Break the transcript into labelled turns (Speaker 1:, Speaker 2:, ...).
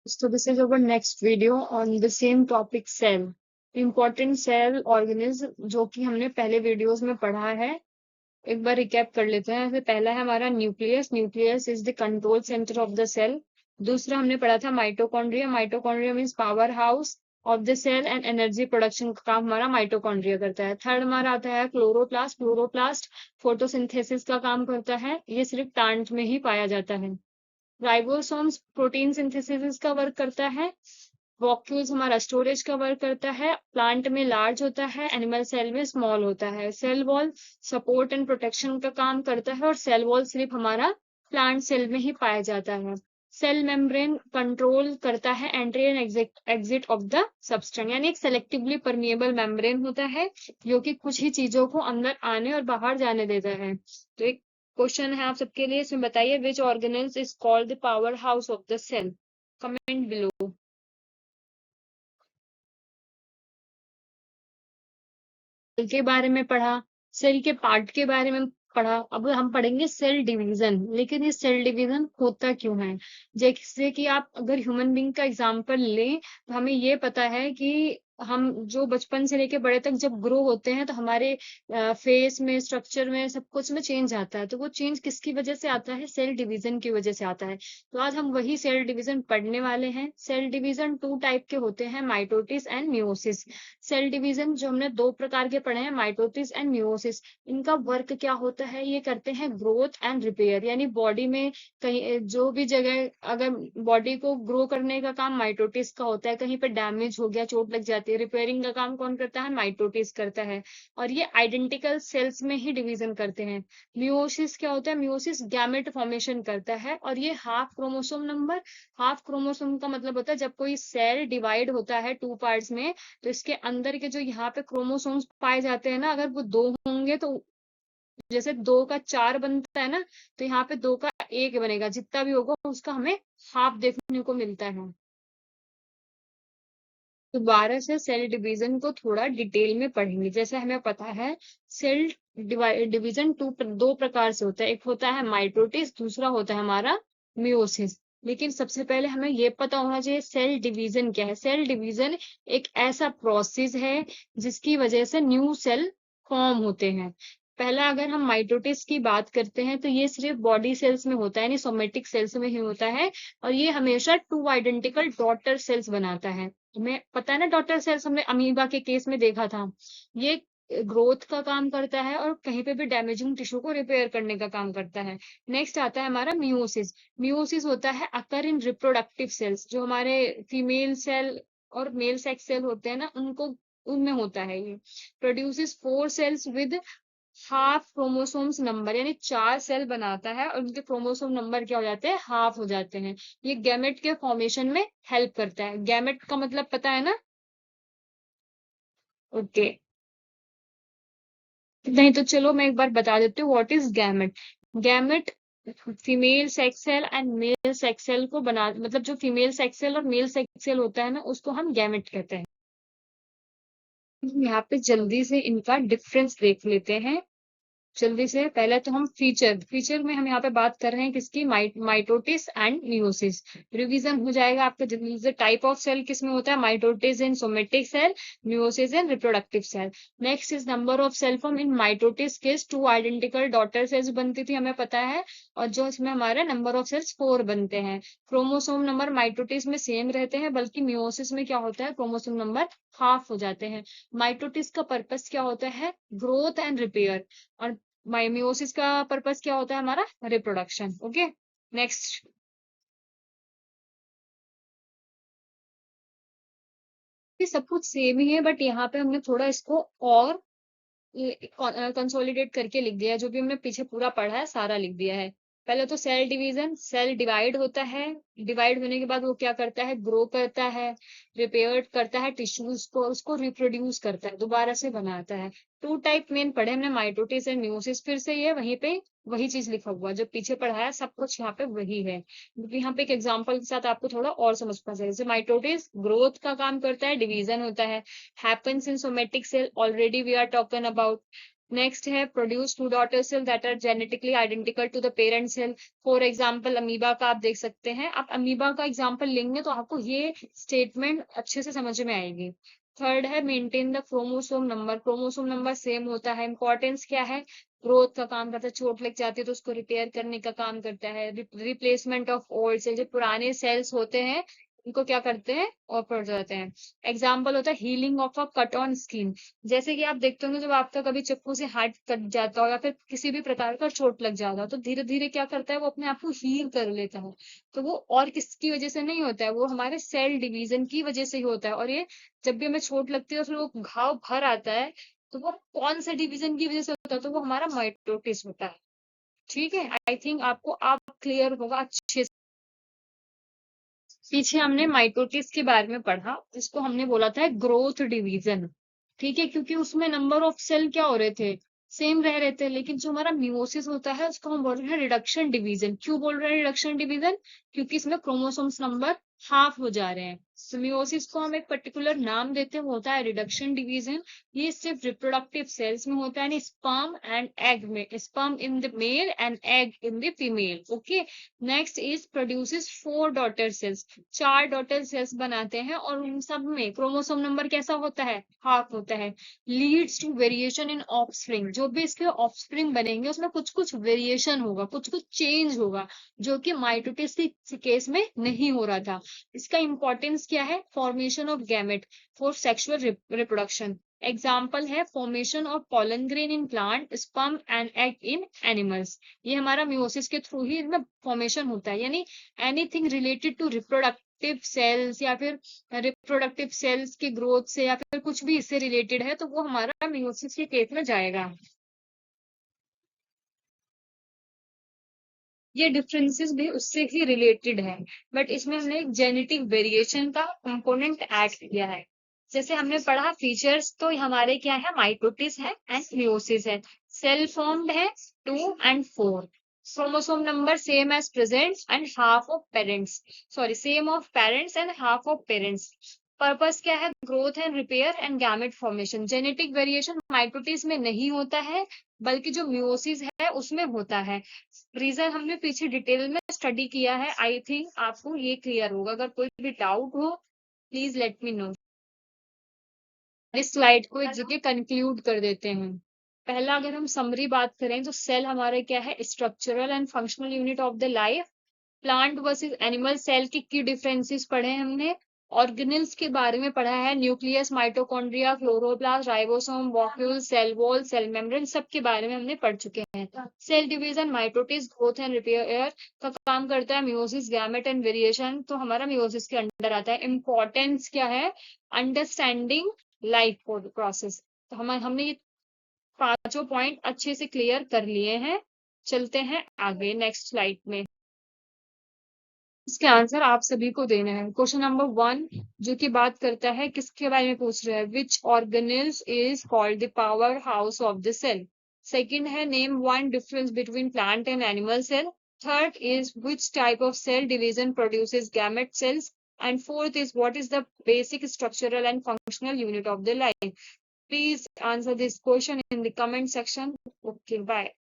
Speaker 1: So this is our next video on the same topic cell. Important cell organism जो कि हमने पहले videos में पढ़ा है, एक बार रिकैप कर लेते हैं। तो पहला है हमारा nucleus. Nucleus is the control centre of the cell. दूसरा हमने पढ़ा था mitochondria. Mitochondria means power house of the cell and energy production का काम हमारा माइटोकॉन्ड्रिया करता है। थर्ड हमारा आता है क्लोरोप्लास्ट। क्लोरोप्लास्ट फोटोसिंथेसिस का काम करता है, ये सिर्फ प्लांट में ही पाया जाता है। राइबोसोम्स प्रोटीन सिंथेसिस का वर्क करता है। वॉक्यूल्स हमारा स्टोरेज का वर्क करता है। प्लांट में लार्ज होता है, एनिमल सेल में स्मॉल होता है। Cell wall support and protection का काम करता है और सेल वॉल सिर्फ हमारा प्लांट सेल में ही पाया जाता है। सेल मेम्ब्रेन कंट्रोल करता है entry and exit of the substance, यानी एक सेलेक्टिवली परमिएबल मेम्ब्रेन होता है जो कि कुछ ही चीजों को अंदर आने और बाहर जाने देता है। तो एक क्वेश्चन है आप सबके लिए, इसमें बताइए which organelles is called the power house of the cell. Comment below. Cell के बारे में पढ़ा, सेल के पार्ट के बारे में पढ़ा। अब हम पढ़ेंगे सेल डिवीजन। लेकिन ये सेल डिवीजन होता क्यों है? जैसे कि आप अगर ह्यूमन बीइंग का एग्जांपल लें तो हमें ये पता है कि हम जो बचपन से लेके बड़े तक जब ग्रो होते हैं तो हमारे फेस में, स्ट्रक्चर में, सब कुछ में चेंज आता है। तो वो चेंज किसकी वजह से आता है? सेल डिवीजन की वजह से आता है। तो आज हम वही सेल डिवीजन पढ़ने वाले हैं। सेल डिवीजन टू टाइप के होते हैं, माइटोटिस एंड मियोसिस। सेल डिवीजन जो हमने दो प्रकार के पढ़े हैं, माइटोटिस एंड मियोसिस। इनका वर्क क्या होता है? ये करते हैं ग्रोथ एंड रिपेयर, यानी बॉडी में कहीं जो भी जगह, अगर बॉडी को ग्रो करने का काम माइटोटिस का होता है, कहीं पे डैमेज हो गया, चोट लग जाती है, रिपेयरिंग का काम कौन करता है? माइटोटिस करता है। और ये आइडेंटिकल सेल्स में ही डिवीजन करते हैं। मियोसिस क्या होता है? मियोसिस गैमेट फॉर्मेशन करता है और ये half chromosome number, half chromosome का मतलब होता है जब कोई सेल डिवाइड होता है टू पार्ट्स में, तो इसके अंदर के जो यहाँ पे क्रोमोसोम्स पाए जाते हैं ना, अगर वो दो होंगे तो जैसे दो का चार बनता है ना, तो यहाँ पे दो का एक बनेगा। जितना भी होगा उसका हमें हाफ देखने को मिलता है। दोबारा से सेल डिवीजन को थोड़ा डिटेल में पढ़ेंगे। जैसे हमें पता है सेल डिवीजन दो प्रकार से होता है। एक होता है माइटोटिस, दूसरा होता है हमारा मियोसिस। लेकिन सबसे पहले हमें ये पता होना चाहिए सेल डिवीजन क्या है। सेल डिवीजन एक ऐसा प्रोसेस है जिसकी वजह से न्यू सेल फॉर्म होते हैं। पहला अगर हम माइटोटिस की बात करते हैं तो ये सिर्फ बॉडी सेल्स में होता है, यानी सोमेटिक सेल्स में ही होता है। और ये हमेशा टू आइडेंटिकल डॉटर सेल्स बनाता है। हमें पता है ना, डॉटर सेल्स हमने अमीबा के केस में देखा था। ये ग्रोथ का काम करता है और कहीं पे भी डैमेजिंग टिश्यू को रिपेयर करने का काम करता है। नेक्स्ट आता है हमारा मियोसिस। मियोसिस होता है अकर इन रिप्रोडक्टिव सेल्स, जो हमारे फीमेल सेल और मेल सेक्स सेल होते हैं ना, उनको उनमें होता है। ये produces four cells with half chromosomes number, यानी चार सेल बनाता है और उनके क्रोमोसोम नंबर क्या हो जाते हैं? हाफ हो जाते हैं। ये गैमेट के फॉर्मेशन में हेल्प करता है। गैमेट का मतलब पता है ना? ओके, नहीं तो चलो मैं एक बार बता देती हूँ what is gamete. Gamete female sex cell and male sex cell को बना, मतलब जो फीमेल सेक्स सेल और मेल सेक्स सेल होता है ना, उसको हम गैमेट कहते हैं। यहाँ पे जल्दी से इनका डिफरेंस देख लेते हैं। जल्दी से पहले तो हम फीचर में हम यहाँ पे बात कर रहे हैं किसकी? माइटोटिस एंड मियोसिस। रिवीजन हो जाएगा आपका जल्दी से। टाइप ऑफ सेल किसमें होता है? Mitosis in somatic cell, meiosis in reproductive cell. Next is number of cell form in mitosis case two identical daughter cells बनती थी, हमें पता है। और जो इसमें हमारे नंबर ऑफ सेल्स फोर बनते हैं। क्रोमोसोम नंबर माइटोटिस में सेम रहते हैं, बल्कि मियोसिस में क्या होता है? क्रोमोसोम नंबर हाफ हो जाते हैं। माइटोटिस का पर्पस क्या होता है? Growth and repair. और माइमियोसिस का पर्पस क्या होता है? हमारा रिप्रोडक्शन। Okay, next. ये सब कुछ सेम ही है, बट यहाँ पे हमने थोड़ा इसको और कंसोलिडेट करके लिख दिया है। जो भी हमने पीछे पूरा पढ़ा है सारा लिख दिया है। पहले तो सेल डिवीजन, सेल डिवाइड होता है। डिवाइड होने के बाद वो क्या करता है? ग्रो करता है, रिपेयर करता है टिश्यूज को, उसको रिप्रोड्यूस करता है, दोबारा से बनाता है। टू टाइप मेन पढ़े हमने, माइटोटिस एंड मियोसिस। फिर से ये वहीं पे वही चीज लिखा हुआ जो पीछे पढ़ाया, सब कुछ यहाँ पे वही है। क्योंकि यहाँ पे एक एग्जांपल के साथ आपको थोड़ा और समझ पा जाए। जैसे माइटोटिस ग्रोथ का काम करता है, डिवीजन होता है। happens in somatic cell, already we are talking about. Next है produce two daughter cell that are genetically identical to the parent cell. For example amoeba का आप देख सकते हैं। आप अमीबा का एग्जाम्पल लेंगे तो आपको ये स्टेटमेंट अच्छे से समझ में आएगी। थर्ड है maintain the chromosome number. Chromosome number same होता है। इंपॉर्टेंस क्या है? ग्रोथ का काम करता है। चोट लग जाती है तो उसको रिपेयर करने का काम करता है। रिप्लेसमेंट ऑफ ओल्ड सेल, जो पुराने सेल्स होते हैं उनको क्या करते हैं, और पड़ जाते हैं। एग्जाम्पल होता है healing of a cut on skin. जैसे कि आप देखते होंगे जब आपका कभी चक्कू से हाथ कट जाता हो या फिर किसी भी प्रकार का चोट लग जाता हो तो धीरे धीरे क्या करता है, वो अपने आप को हील कर लेता है। तो वो और किसकी वजह से नहीं होता है, वो हमारे सेल डिवीजन की वजह से ही होता है। और ये जब भी हमें चोट लगती है और फिर वो घाव भर आता है तो वो कौन से डिवीजन की वजह से होता है, तो वो हमारा माइटोटिस होता है। ठीक है, आई थिंक आपको आप क्लियर होगा अच्छे से। पीछे हमने माइटोटिस के बारे में पढ़ा, जिसको हमने बोला था ग्रोथ डिवीजन। ठीक है, क्योंकि उसमें नंबर ऑफ सेल क्या हो रहे थे, सेम रह रहे थे। लेकिन जो हमारा मियोसिस होता है उसको हम बोल रहे हैं रिडक्शन डिवीजन। क्यों बोल रहे हैं रिडक्शन डिवीजन? क्योंकि इसमें क्रोमोसोम्स नंबर हाफ हो जा रहे हैं। तो मियोसिस को हम एक पर्टिकुलर नाम देते हैं, वो होता है रिडक्शन डिवीजन। ये सिर्फ रिप्रोडक्टिव सेल्स में होता है, स्पर्म एंड एग में, sperm in the male and egg in the female. Okay, next is produces 4 daughter cells. 4 daughter cells बनाते हैं और उन सब में क्रोमोसोम नंबर कैसा होता है, हाफ होता है। Leads to variation in offspring. जो भी इसके ऑफस्प्रिंग बनेंगे उसमें कुछ कुछ वेरिएशन होगा, कुछ कुछ चेंज होगा, जो कि माइटोटिस के केस में नहीं हो रहा था। इसका इंपॉर्टेंस क्या है? Formation of gamete for sexual reproduction. Example है formation of pollen grain in plant, sperm and egg in animals। ये हमारा मियोसिस के थ्रू ही इनमें फॉर्मेशन होता है। यानी anything related to reproductive cells या फिर रिप्रोडक्टिव सेल्स की ग्रोथ से या फिर कुछ भी इससे रिलेटेड है तो वो हमारा मियोसिस के केस में जाएगा। ये डिफरेंसेस भी उससे ही रिलेटेड है, बट इसमें हमने एक जेनेटिक वेरिएशन का कंपोनेंट ऐड किया है। जैसे हमने पढ़ा फीचर्स, तो हमारे क्या है, माइटोटिस है एंड मियोसिस है। सेल फॉर्म्ड है 2 and 4। Chromosome number same as present and half of parents, sorry same of parents and half of parents. Purpose क्या है? Growth and repair and gamete formation. Genetic variation mitosis में नहीं होता है, बल्कि जो मियोसिस है उसमें होता है। रीजन हमने पीछे डिटेल में स्टडी किया है। आई थिंक आपको ये क्लियर होगा। अगर कोई भी डाउट हो प्लीज लेट मी नो। इस स्लाइड को एक जगह कंक्लूड कर देते हैं। पहला अगर हम समरी बात करें तो सेल हमारे क्या है, structural and functional unit of the life. Plant versus animal cell की डिफरेंसेस पढ़े हमने। ऑर्गेनेल्स के बारे में पढ़ा है, nucleus, mitochondria, chloroplast, ribosome, vacuole, cell wall, cell membrane, सब के बारे में हमने पढ़ चुके हैं। Cell division, mitosis, growth and repair का काम करता है। मियोसिस, गैमेट एंड वेरिएशन तो हमारा मियोसिस के अंडर आता है। इंपॉर्टेंस क्या है? Understanding life process. तो हमने ये पांचों पॉइंट अच्छे से क्लियर कर लिए हैं। चलते हैं आगे नेक्स्ट स्लाइड में। इसके आंसर आप सभी को देना है। क्वेश्चन नंबर 1 जो कि बात करता है, किसके बारे में पूछ रहा है, which organelles is called the power house of the cell. Second है name one difference between plant and animal cell. Third is which type of cell division produces gamete cells. And fourth is what is the basic structural and functional unit of the life. Please answer this question in the comment section. Okay, bye.